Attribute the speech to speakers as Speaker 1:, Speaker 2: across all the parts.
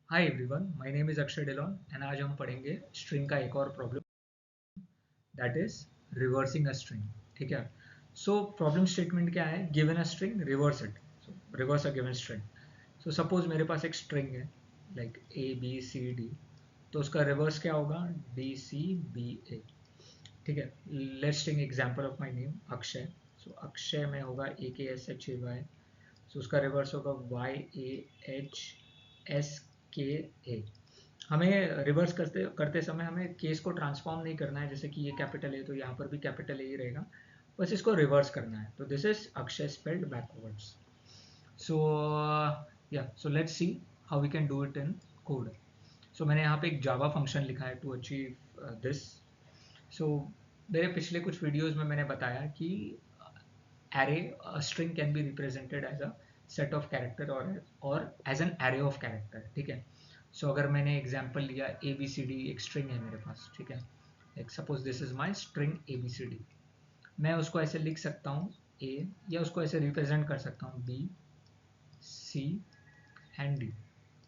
Speaker 1: Hi everyone, my name is Akshay Delon and आज हम पढ़ेंगे स्ट्रिंग का एक और problem that is reversing a string. ठीक है। सो प्रॉब्लम स्टेटमेंट क्या है? Given a string, reverse it. So reverse a given string. So suppose मेरे पास एक स्ट्रिंग है like A B C D, तो उसका रिवर्स क्या होगा? D C B A. ठीक है। Let's take example of my name Akshay. So Akshay में होगा ए के एस एच ए वाई। सो उसका रिवर्स होगा वाई ए एच एस के ए। हमें रिवर्स करते करते समय हमें केस को ट्रांसफॉर्म नहीं करना है, जैसे कि ये कैपिटल ए तो यहाँ पर भी कैपिटल ए ही रहेगा, बस इसको रिवर्स करना है। तो this is Akshay spelled backwards. So so let's see how we can do it in code. So मैंने यहाँ पे एक जावा फंक्शन लिखा है टू अचीव दिस। सो मेरे पिछले कुछ वीडियोस में मैंने बताया कि array a string can be represented as a set of character or as an array of character। ठीक है। सो अगर मैंने एग्जांपल लिया ए बी सी डी, एक स्ट्रिंग है मेरे पास। ठीक है। Like suppose this is my string A B C D. मैं उसको ऐसे लिख सकता हूँ ए, या उसको ऐसे रिप्रेजेंट कर सकता हूँ B C and D.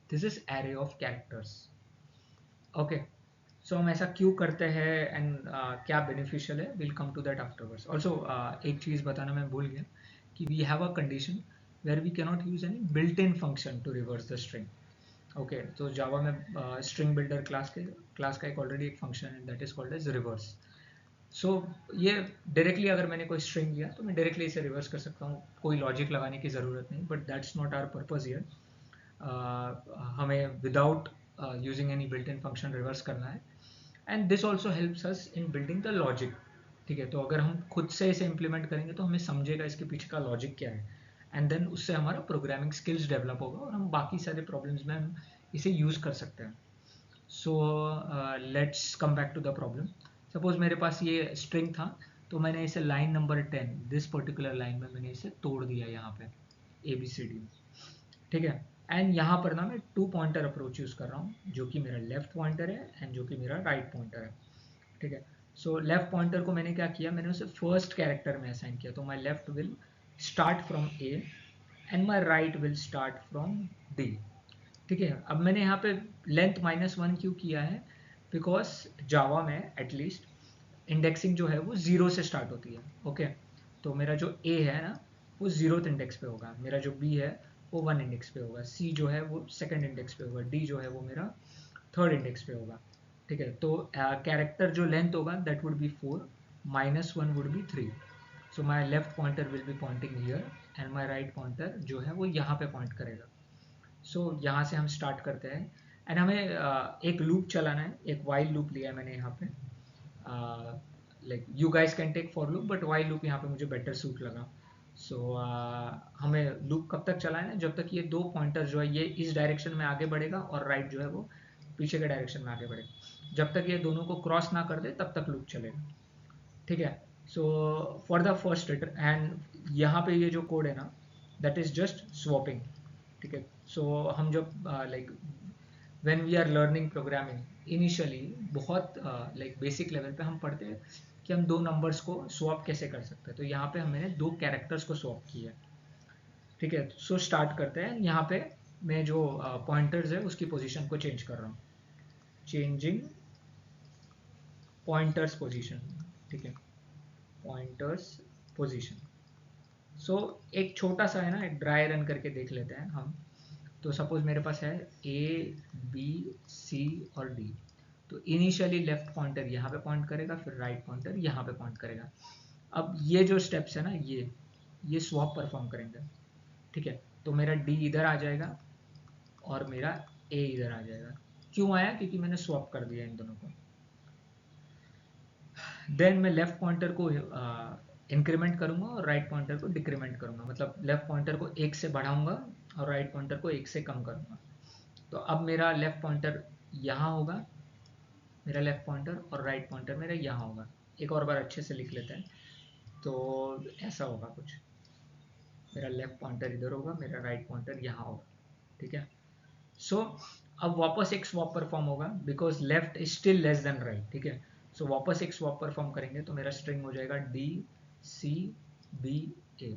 Speaker 1: This is array of characters. Okay. So हम ऐसा क्यों करते हैं एंड क्या बेनिफिशियल है, will come to that afterwards. Also एक चीज़ बताना मैं भूल गया कि we have a condition where we cannot use any built in function to reverse the string. Okay. तो जावा में स्ट्रिंग बिल्डर क्लास का एक ऑलरेडी एक फंक्शन है that is called as reverse. So ये डायरेक्टली अगर मैंने कोई स्ट्रिंग लिया तो मैं डायरेक्टली इसे रिवर्स कर सकता हूँ, कोई लॉजिक लगाने की ज़रूरत नहीं। But that's not our purpose here. हमें without using any built in function reverse करना है। And this also helps us in building the logic. ठीक है। तो अगर हम खुद से इसे इम्प्लीमेंट करेंगे तो हमें समझेगा इसके पीछे का लॉजिक क्या है, एंड देन उससे हमारा प्रोग्रामिंग स्किल्स डेवलप होगा और हम बाकी सारे प्रॉब्लम्स में हम इसे यूज़ कर सकते हैं। So let's come back to the problem. Suppose मेरे पास ये स्ट्रिंग था, तो मैंने इसे line number 10, this particular line में मैंने इसे तोड़ दिया यहाँ पे ए बी सी डी। ठीक है। एंड यहाँ पर ना मैं टू पॉइंटर अप्रोच यूज़ कर रहा हूँ, जो कि मेरा लेफ्ट पॉइंटर है एंड जो कि मेरा राइट पॉइंटर है। ठीक है। सो लेफ्ट पॉइंटर को मैंने क्या किया, मैंने उसे फर्स्ट कैरेक्टर में असाइन किया। तो my left will start from A and my right will start from D. ठीक है। अब मैंने यहाँ पे लेंथ -1 क्यों किया है? बिकॉज जावा में एटलीस्ट इंडेक्सिंग जो है वो जीरो से स्टार्ट होती है। ओके। तो मेरा जो ए है ना, वो जीरोथ इंडेक्स पे होगा, मेरा जो बी है वो 1 इंडेक्स पे होगा, सी जो है वो सेकंड इंडेक्स पे होगा, डी जो है वो मेरा थर्ड इंडेक्स पे होगा। ठीक है। तो कैरेक्टर जो लेंथ होगा that would be 4, -1 would be 3। So my left pointer will be pointing here and my right pointer जो है वो यहाँ पे पॉइंट करेगा। सो यहाँ से हम स्टार्ट करते हैं एंड हमें एक लूप चलाना है। एक वाइल लूप लिया है मैंने यहाँ पे। Like you guys can take for loop, but while loop यहाँ पे मुझे बेटर सूट लगा। सो हमें लूप कब तक चलाना है? जब तक ये दो पॉइंटर जो है ये इस डायरेक्शन में आगे बढ़ेगा और राइट जो है वो पीछे के डायरेक्शन में आगे बढ़ेगा। जब तक ये दोनों को क्रॉस ना कर दे तब तक लूप चलेगा। ठीक है। So for the first and यहाँ पे ये जो कोड है ना, दैट इज जस्ट स्वॉपिंग। ठीक है। सो हम जब like when we are learning programming initially, बहुत लाइक बेसिक लेवल पे हम पढ़ते हैं कि हम दो नंबर्स को स्वैप कैसे कर सकते हैं। तो यहाँ पे हमने दो कैरेक्टर्स को स्वैप किया। ठीक है। सो स्टार्ट करते हैं। यहाँ पे मैं जो पॉइंटर्स है उसकी पोजीशन को चेंज कर रहा हूँ, चेंजिंग पॉइंटर्स पोजीशन। ठीक है। Pointers position. सो एक छोटा सा है ना, एक ड्राई रन करके देख लेते हैं हम। तो सपोज मेरे पास है ए बी सी और डी। तो इनिशियली लेफ्ट पॉइंटर यहाँ पे पॉइंट करेगा, फिर राइट पॉइंटर यहाँ पे पॉइंट करेगा। अब ये जो स्टेप्स है ना, ये स्वैप परफॉर्म करेंगे। ठीक है। तो मेरा डी इधर आ जाएगा और मेरा ए इधर आ जाएगा। क्यों आया? क्योंकि मैंने स्वैप कर दिया इन दोनों को। देन मैं लेफ्ट पॉइंटर को इंक्रीमेंट करूंगा और राइट पॉइंटर को डिक्रीमेंट करूंगा, मतलब लेफ्ट पॉइंटर को 1 से बढ़ाऊंगा और राइट पॉइंटर को 1 से कम करूंगा। तो अब मेरा लेफ्ट पॉइंटर यहाँ होगा, मेरा लेफ्ट पॉइंटर, और राइट पॉइंटर मेरा यहाँ होगा। एक और बार अच्छे से लिख लेते हैं। तो ऐसा होगा कुछ, मेरा लेफ्ट पॉइंटर इधर होगा, मेरा राइट पॉइंटर यहाँ होगा। ठीक है। सो अब वापस एक स्वैप परफॉर्म होगा because left is still less than right. ठीक है। सो वापस एक स्वैप परफॉर्म करेंगे तो मेरा स्ट्रिंग हो जाएगा डी सी बी ए।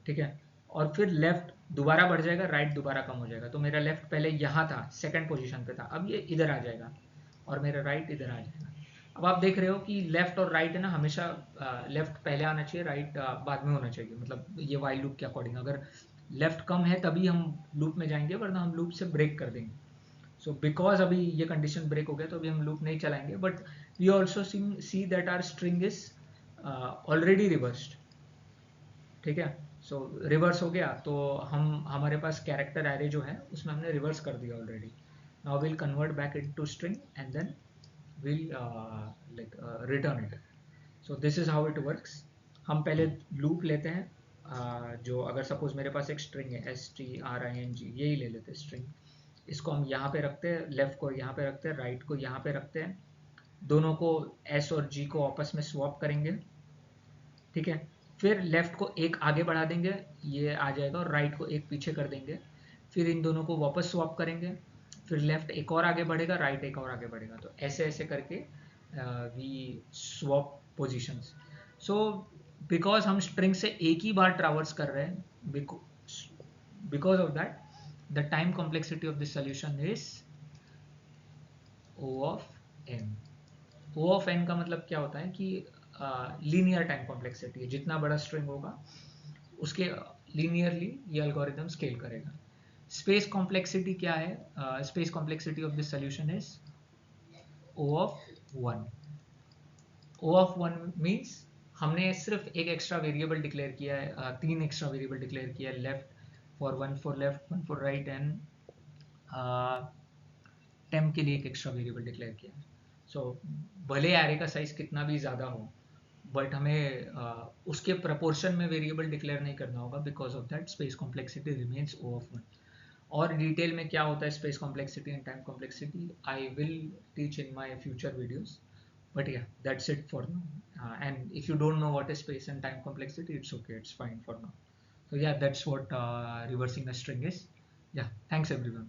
Speaker 1: ठीक है। और फिर लेफ्ट दोबारा बढ़ जाएगा, राइट दोबारा कम हो जाएगा। तो मेरा लेफ्ट पहले यहाँ था, सेकंड पोजीशन पे था, अब ये इधर आ जाएगा और मेरा राइट इधर आ जाएगा। अब आप देख रहे हो कि लेफ्ट और राइट है ना, हमेशा लेफ्ट पहले आना चाहिए, राइट बाद में होना चाहिए, मतलब ये वाइल लूप के अकॉर्डिंग। अगर लेफ्ट कम है तभी हम लूप में जाएंगे, वरना हम लूप से ब्रेक कर देंगे। सो बिकॉज अभी ये कंडीशन ब्रेक हो गया तो अभी हम लूप नहीं चलाएंगे, but we also see that our string is already reversed. ठीक है, सो रिवर्स हो गया तो हम हमारे पास कैरेक्टर एरे जो है उसमें हमने रिवर्स कर दिया already. Now will convert back into string and then will like return it. So this is how it works. हम पहले लूप लेते हैं, जो अगर सपोज मेरे पास एक स्ट्रिंग है string, यही ले लेते हैं स्ट्रिंग। इसको हम यहाँ पे रखते हैं, लेफ्ट को यहाँ पे रखते हैं, राइट को यहाँ पे रखते हैं, दोनों को s और g को आपस में स्वैप करेंगे। ठीक है, फिर लेफ्ट को एक आगे बढ़ा देंगे, ये आ जाएगा, और राइट को एक पीछे कर देंगे। फिर इन दोनों को वापस स्वैप करेंगे, फिर लेफ्ट एक और आगे बढ़ेगा, राइट एक और आगे बढ़ेगा। तो ऐसे ऐसे करके we swap positions. So because हम स्ट्रिंग से एक ही बार ट्रैवर्स कर रहे हैं, because of that the time complexity of this solution is O of n। O of n का मतलब क्या होता है कि लीनियर टाइम कॉम्प्लेक्सिटी है, जितना बड़ा स्ट्रिंग होगा उसके लीनियरली ये एल्गोरिथम स्केल करेगा। स्पेस कॉम्प्लेक्सिटी क्या है? Space complexity of this solution is O of 1। O of 1 means हमने सिर्फ एक एक्स्ट्रा वेरिएबल डिक्लेयर किया है, तीन एक्स्ट्रा वेरिएबल डिक्लेयर किया है, left for left, one for right, and temp के लिए एक एक्स्ट्रा वेरिएबल डिक्लेयर किया है। सो भले एरे का साइज कितना भी ज़्यादा हो, बट हमें उसके प्रपोर्शन में वेरिएबल डिक्लेयर नहीं करना होगा, because of that space complexity remains O of 1। और डिटेल में क्या होता है space complexity and time complexity, I will teach in my future videos, but yeah, that's it for now. And if you don't know what is space and time complexity, it's okay, it's fine for now. So yeah, that's what reversing a string is. Yeah, thanks everyone.